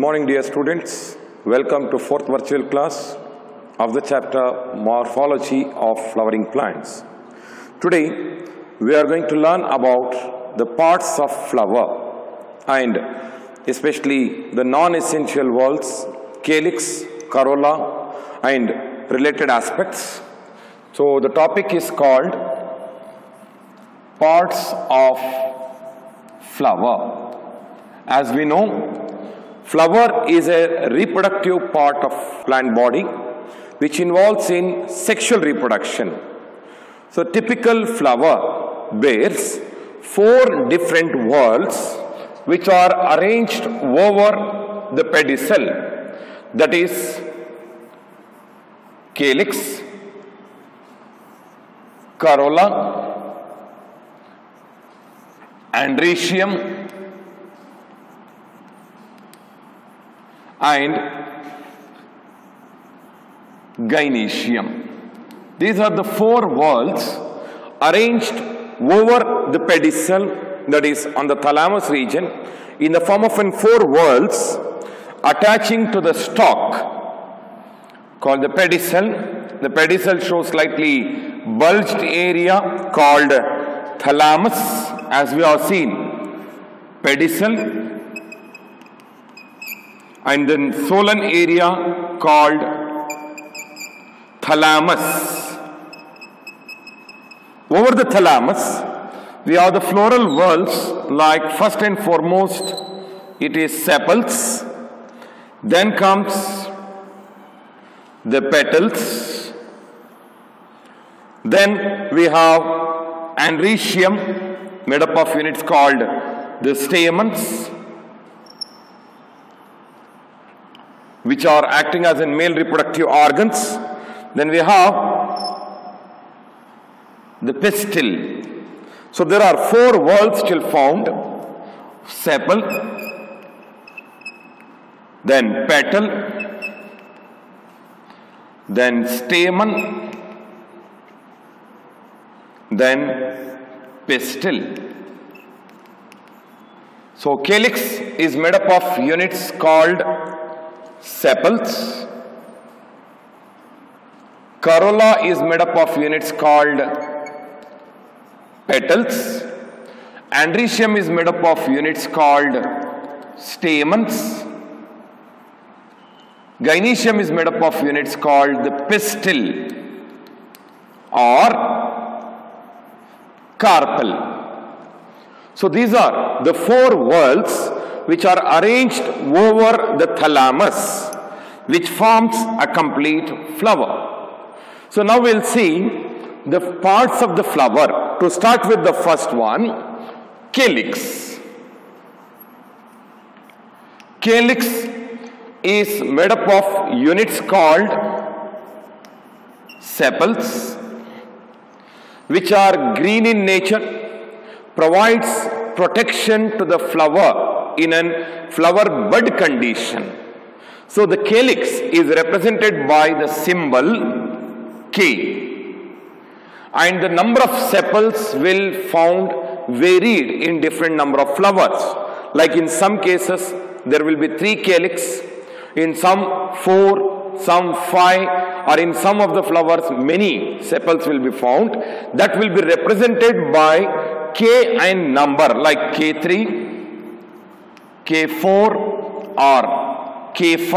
morning, dear students. Welcome to fourth virtual class of the chapter Morphology of Flowering Plants. Today, we are going to learn about the parts of flower and especially the non-essential whorls, calyx, corolla and related aspects. So, the topic is called parts of flower. As we know, flower is a reproductive part of plant body which involves in sexual reproduction. So typical flower bears 4 different whorls which are arranged over the pedicel, that is calyx, corolla, androecium and gynoecium. These are the 4 whorls arranged over the pedicel, that is on the thalamus region, in the form of 4 whorls attaching to the stalk called the pedicel. The pedicel shows slightly bulged area called thalamus, as we have seen, pedicel, and then swollen area called thalamus. Over the thalamus, we have the floral whorls, like first and foremost, it is sepals, then comes the petals, then we have androecium made up of units called the stamens, which are acting as in male reproductive organs. Then we have the pistil. So there are 4 whorls still found: sepal, then petal, then stamen, then pistil. So calyx is made up of units called sepals, corolla is made up of units called petals, androecium is made up of units called stamens, gynoecium is made up of units called the pistil or carpel. So these are the 4 whorls which are arranged over the thalamus, which forms a complete flower. So now we'll see the parts of the flower. To start with the first one, calyx. Calyx is made up of units called sepals, which are green in nature, provides protection to the flower in a flower bud condition. So the calyx is represented by the symbol K, and the number of sepals will found varied in different number of flowers. Like in some cases there will be 3 calyx, in some 4, some 5, or in some of the flowers many sepals will be found. That will be represented by K and number, like K3, K4 or K5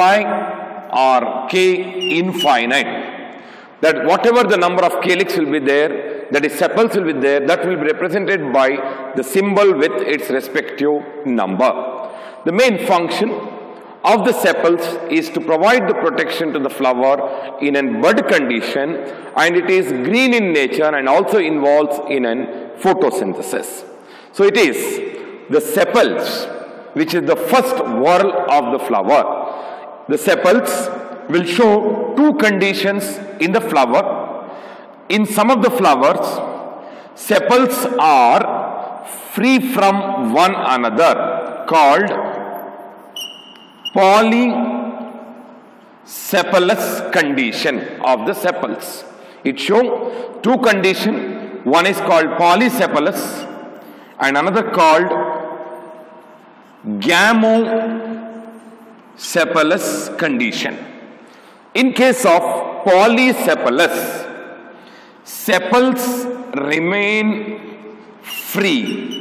or K infinite. That whatever the number of calyx will be there, that is sepals will be there, that will be represented by the symbol with its respective number. The main function of the sepals is to provide the protection to the flower in a bud condition, and it is green in nature and also involves in a photosynthesis. So it is the sepals which is the first whorl of the flower. The sepals will show 2 conditions in the flower. In some of the flowers, sepals are free from one another, called polysepalous condition of the sepals. It shows 2 conditions. One is called polysepalous and another called sepalous condition. In case of polysepalous, sepals remain free.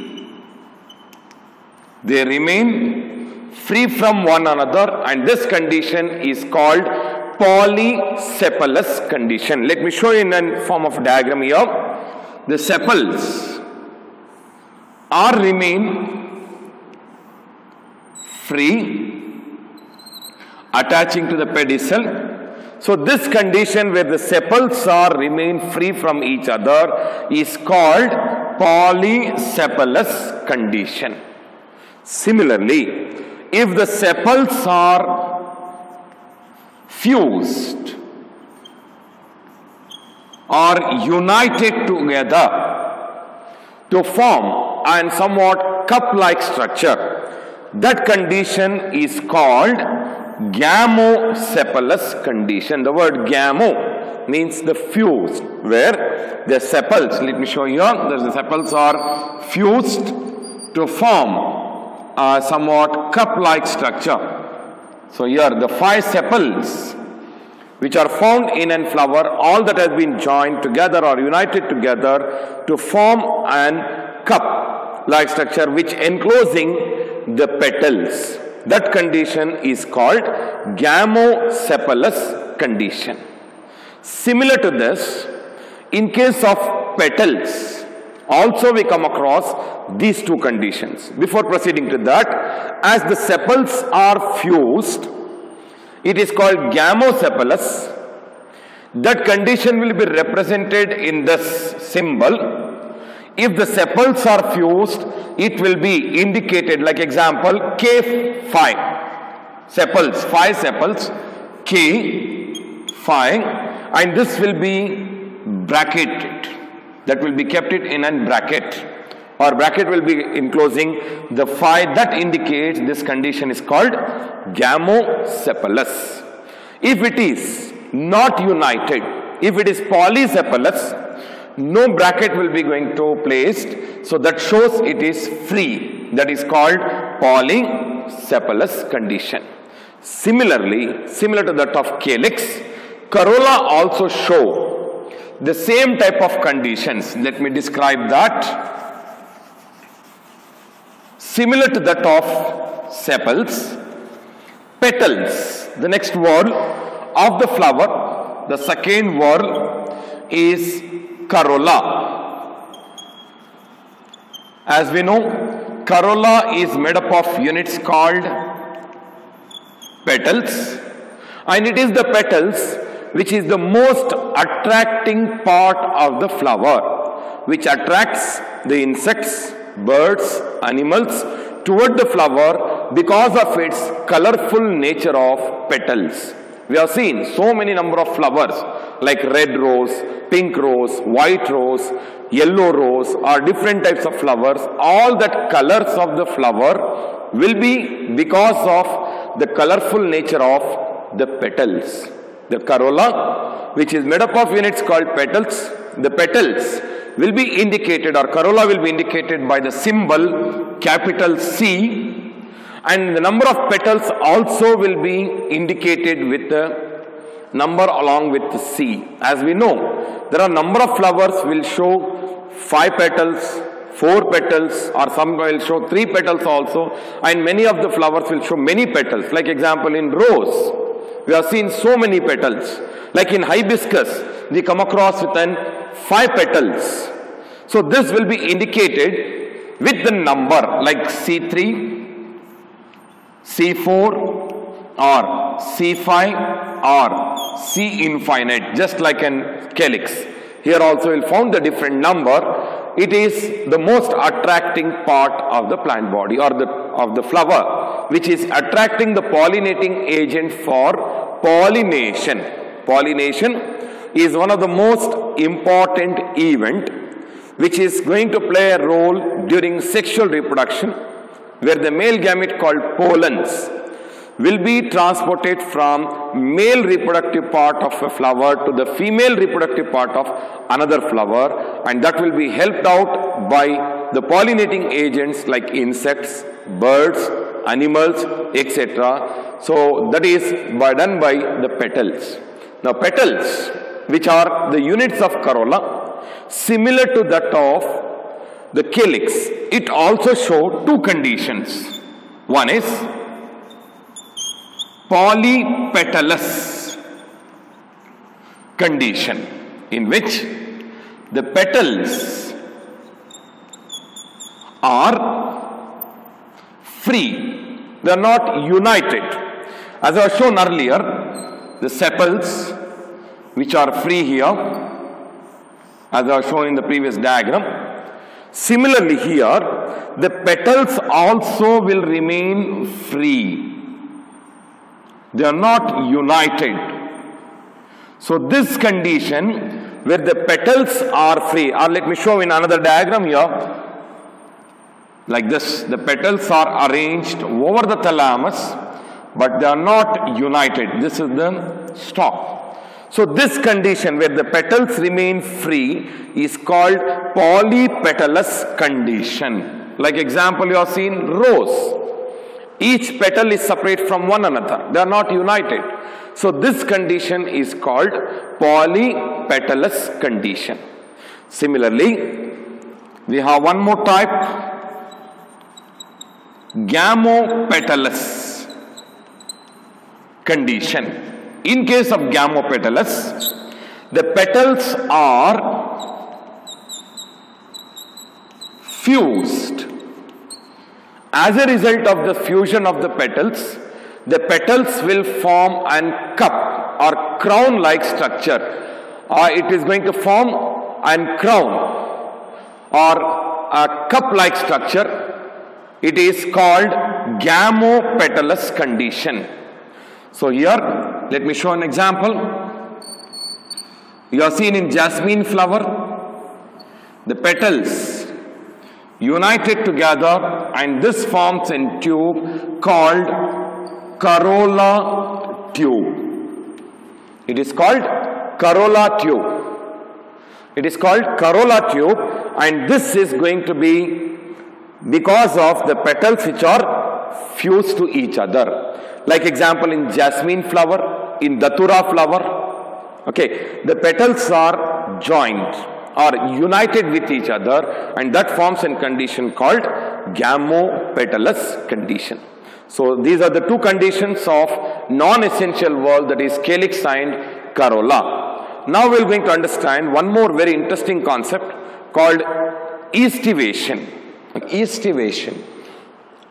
They remain free from one another, and this condition is called polysepalous condition. Let me show you in a form of diagram here. The sepals are remain free, attaching to the pedicel. So this condition where the sepals are remain free from each other is called polysepalous condition. Similarly, if the sepals are fused or united together to form a somewhat cup-like structure, that condition is called gamosepalous condition. The word gamo means the fused, where the sepals, let me show you here, the sepals are fused to form a somewhat cup-like structure. So here the 5 sepals which are found in a flower, all that has been joined together or united together to form a cup-like structure which enclosing the petals. That condition is called gamosepalous condition. Similar to this, in case of petals, also we come across these two conditions. Before proceeding to that, as the sepals are fused, it is called gamosepalous. That condition will be represented in this symbol. If the sepals are fused, it will be indicated, like example, K5 sepals, 5 sepals, K5, and this will be bracketed. That will be kept it in a bracket, or bracket will be enclosing the 5. That indicates this condition is called gamosepalous. If it is not united, if it is polysepalous, no bracket will be going to placed, so that shows it is free. That is called polysepalous condition. Similarly, similar to that of calyx, corolla also show the same type of conditions. Let me describe that. Similar to that of sepals, petals, the next word of the flower, the second word is corolla. As we know, corolla is made up of units called petals, and it is the petals which is the most attracting part of the flower, which attracts the insects, birds, animals toward the flower because of its colorful nature of petals. We have seen so many number of flowers like red rose, pink rose, white rose, yellow rose, or different types of flowers. All that colors of the flower will be because of the colorful nature of the petals. The corolla, which is made up of units called petals, the petals will be indicated, or corolla will be indicated by the symbol capital C, and the number of petals also will be indicated with the number along with the C. As we know, there are number of flowers will show 5 petals, 4 petals, or some will show 3 petals also, and many of the flowers will show many petals. Like example, in rose, we have seen so many petals. Like in hibiscus, we come across with 5 petals. So this will be indicated with the number like C3, C4, or C5, or C infinite, just like an calyx. Here also you will find the different number. It is the most attracting part of the plant body, or of the flower, which is attracting the pollinating agent for pollination. Pollination is one of the most important event which is going to play a role during sexual reproduction, where the male gamete called pollens will be transported from male reproductive part of a flower to the female reproductive part of another flower, and that will be helped out by the pollinating agents like insects, birds, animals, etc. So that is done by the petals. Now petals, which are the units of corolla, similar to that of the calyx, it also shows two conditions. One is polypetalous condition, in which the petals are free, they are not united. As I was shown earlier, the sepals which are free here, as I was shown in the previous diagram. Similarly here, the petals also will remain free. They are not united. So this condition where the petals are free, or let me show in another diagram here, like this, the petals are arranged over the thalamus, but they are not united. This is the stalk. So this condition where the petals remain free is called polypetalous condition. Like example, you have seen rose. Each petal is separate from one another. They are not united. So this condition is called polypetalous condition. Similarly, we have one more type, gamopetalous condition. In case of gamopetalous, the petals are fused. As a result of the fusion of the petals will form a cup or crown-like structure. It is going to form a crown or a cup-like structure. It is called gamopetalous condition. So here, let me show an example. You have seen in jasmine flower, the petals united together, and this forms a tube called corolla tube. It is called corolla tube. It is called corolla tube, and this is going to be because of the petals which are fused to each other. Like example in jasmine flower, in datura flower, okay, the petals are joined or united with each other, and that forms a condition called gamopetalous condition. So these are the two conditions of non-essential whorl, that is calyx and corolla. Now we are going to understand one more very interesting concept called aestivation. Aestivation,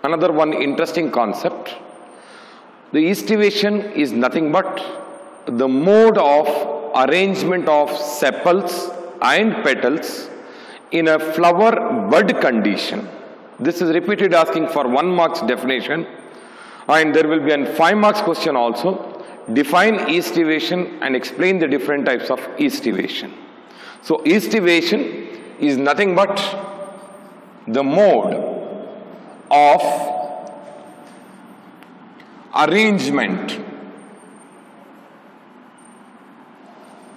another one interesting concept. The aestivation is nothing but the mode of arrangement of sepals and petals in a flower bud condition. This is repeated asking for 1 marks definition, and there will be a 5 marks question also. Define aestivation and explain the different types of aestivation. So aestivation is nothing but the mode of arrangement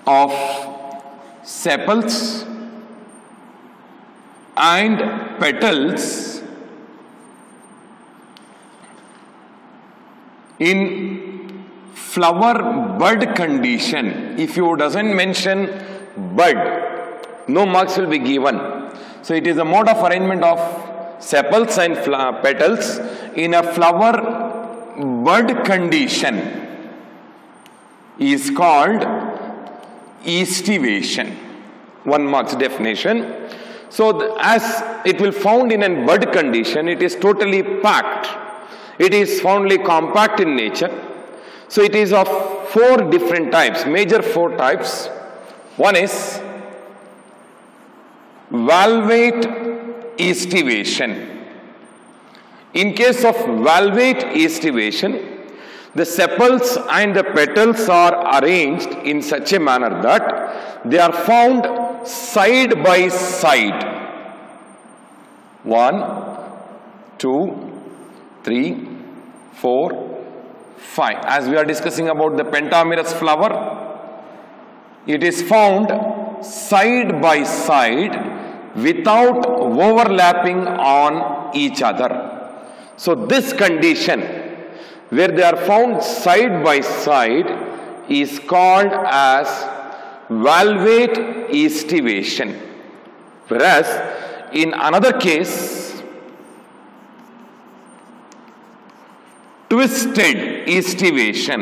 of sepals and petals in flower bud condition. If you doesn't mention bud, no marks will be given. So it is a mode of arrangement of sepals and petals in a flower bud condition is called aestivation. 1 marks definition. So as it will found in a bud condition, it is totally packed. It is foundly compact in nature. So it is of 4 different types, major 4 types. One is valvate aestivation. In case of valvate aestivation, the sepals and the petals are arranged in such a manner that they are found side by side. 1, 2, 3, 4, 5. As we are discussing about the pentamerous flower, it is found side by side without overlapping on each other. So this condition where they are found side by side is called as valvate aestivation. Whereas in another case, twisted aestivation.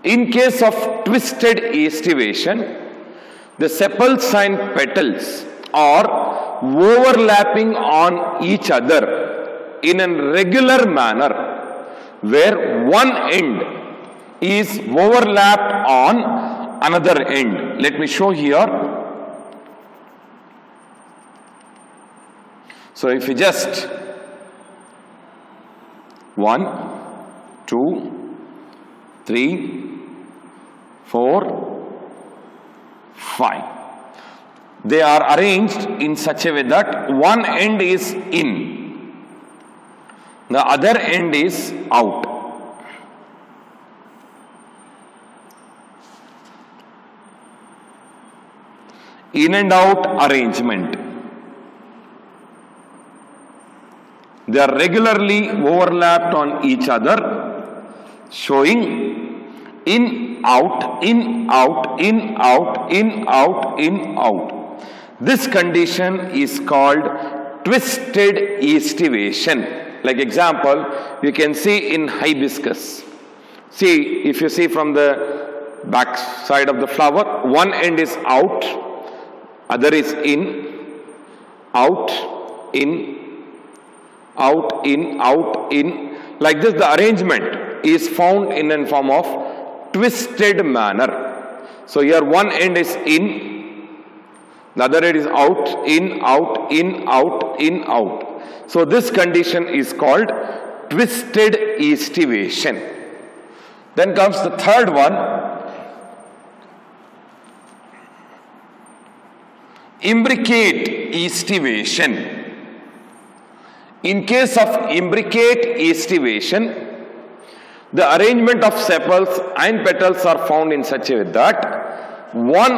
In case of twisted aestivation, the sepals and petals are overlapping on each other in a regular manner, where one end is overlapped on another end. Let me show here. So if you just 1, 2, 3, 4, 5. They are arranged in such a way that one end is in, the other end is out. In and out arrangement. They are regularly overlapped on each other, showing in, out, in, out, in, out, in, out, in, out. This condition is called twisted aestivation. Like example, you can see in hibiscus. See, if you see from the back side of the flower, one end is out, other is in, out, in, out, in, out, in. Like this, the arrangement is found in a form of twisted manner. So here one end is in, the other end is out, in, out, in, out, in, out. So this condition is called twisted aestivation. Then comes the third one, imbricate aestivation. In case of imbricate aestivation, the arrangement of sepals and petals are found in such a way that one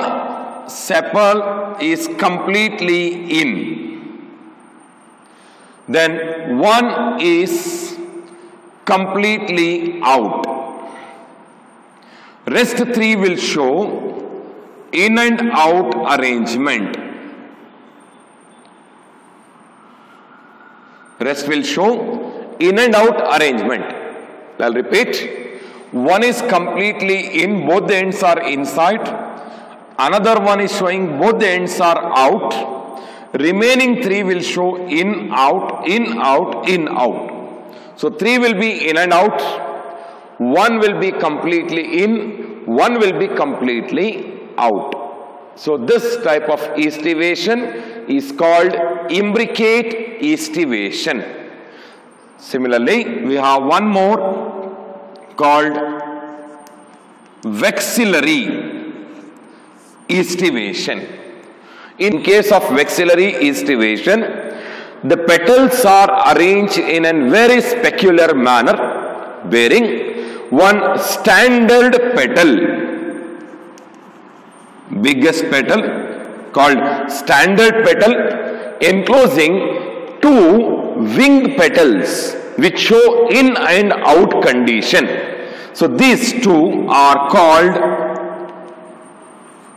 sepal is completely in, then one is completely out. Rest three will show in and out arrangement. Rest will show in and out arrangement. I'll repeat. One is completely in, both the ends are inside. Another one is showing both the ends are out. Remaining three will show in, out, in, out, in, out. So three will be in and out. One will be completely in, one will be completely out. So this type of aestivation is called imbricate aestivation. Similarly, we have one more called vexillary aestivation. In case of vexillary aestivation, the petals are arranged in a very peculiar manner, bearing one standard petal, biggest petal called standard petal, enclosing two winged petals which show in and out condition. So these two are called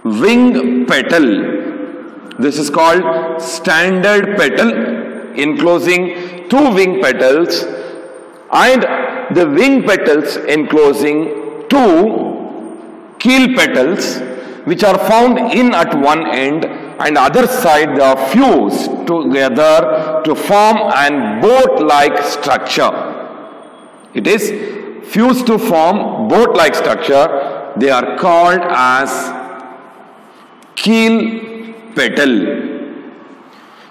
wing petal. This is called standard petal enclosing two wing petals, and the wing petals enclosing two keel petals which are found in at one end, and other side they are fused together to form an boat-like structure. It is fused to form boat-like structure. They are called as keel petal.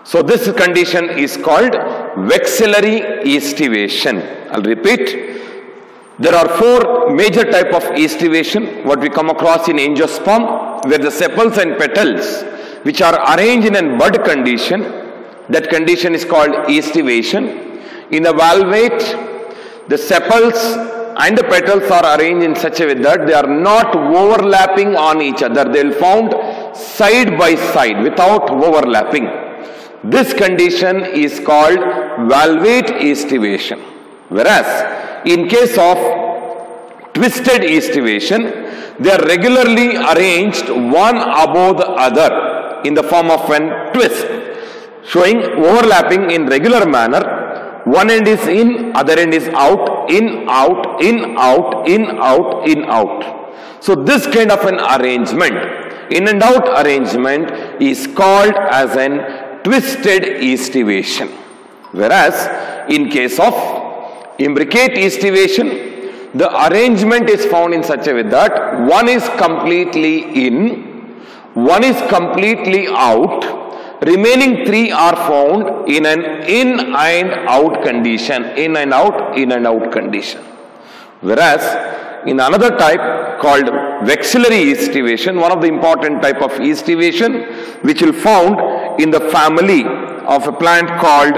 So this condition is called vexillary aestivation. I'll repeat. There are four major type of aestivation what we come across in angiosperm, where the sepals and petals which are arranged in a bud condition, that condition is called aestivation. In a valvate, the sepals and the petals are arranged in such a way that they are not overlapping on each other. They will found side by side without overlapping. This condition is called valvate estivation. Whereas in case of twisted estivation, they are regularly arranged one above the other in the form of an twist, showing overlapping in regular manner. One end is in, other end is out, in, out, in, out, in, out, in, out. So this kind of an arrangement, in and out arrangement, is called as an twisted estivation. Whereas in case of imbricate estivation, the arrangement is found in such a way that one is completely in, one is completely out, remaining three are found in an in and out condition, in and out, in and out condition. Whereas in another type called vexillary estivation, one of the important type of estivation which will found in the family of a plant called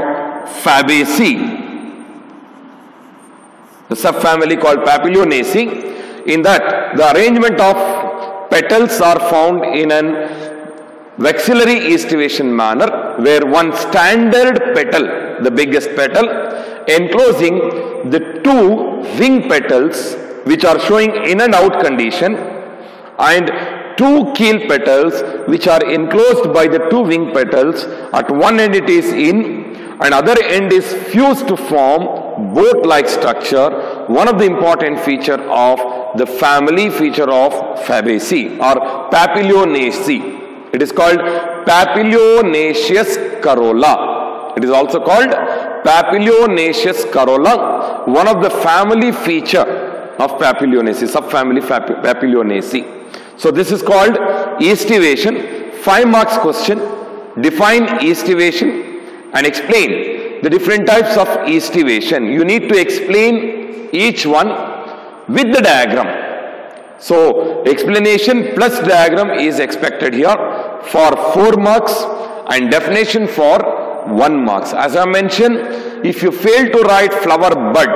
Fabaceae, the subfamily called Papilionaceae. In that, the arrangement of petals are found in an vexillary estivation manner, where one standard petal, the biggest petal, enclosing the two wing petals which are showing in and out condition, and two keel petals which are enclosed by the two wing petals. At one end it is in, and other end is fused to form boat-like structure, one of the important feature of the family feature of Fabaceae or Papilionaceae. It is called Papilionaceous corolla. It is also called Papilionaceous corolla, one of the family feature of Papilionaceae, subfamily Papilionaceae. So this is called estivation. 5 marks question. Define estivation and explain the different types of estivation. You need to explain each one with the diagram. So explanation plus diagram is expected here for 4 marks and definition for 1 marks. As I mentioned, if you fail to write flower bud,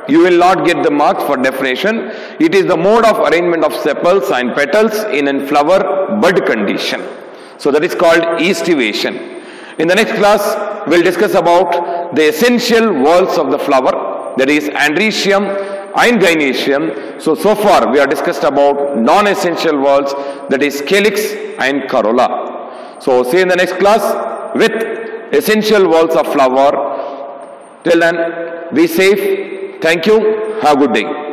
you will not get the marks for definition. It is the mode of arrangement of sepals and petals in a flower bud condition. So that is called estivation. In the next class, we will discuss about the essential whorls of the flower, that is androecium and gynoecium. So far we have discussed about non-essential whorls, that is calyx and corolla. So see you in the next class with essential whorls of flower. Till then, be safe. Thank you. Have a good day.